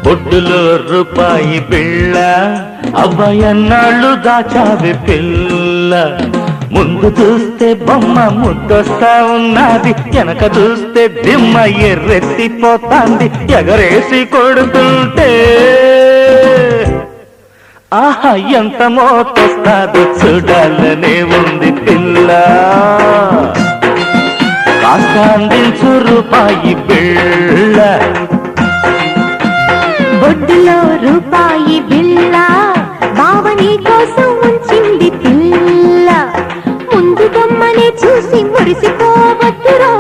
బొడ్డులో రూపాయి బిళ్ళ అవ్వయన్నాళ్ళు దాచావి పిల్ల ముందు చూస్తే బొమ్మ ముద్దొస్తా ఉన్నది వెనక చూస్తే దిమ్మ ఎర్రెత్తిపోతాంది ఎగరేసి కొడుతుంటే ఆహా ఎంత మోతొస్తాదో చూడాలనే ఉంది పిల్ల కాస్త అందించు రూపాయి బిళ్ళ బొడ్డులో రూపాయి బిళ్ళ బావని కోసం ఉంచింది పిల్ల ముందు బొమ్మనే చూసి మురిసిపోవద్దురా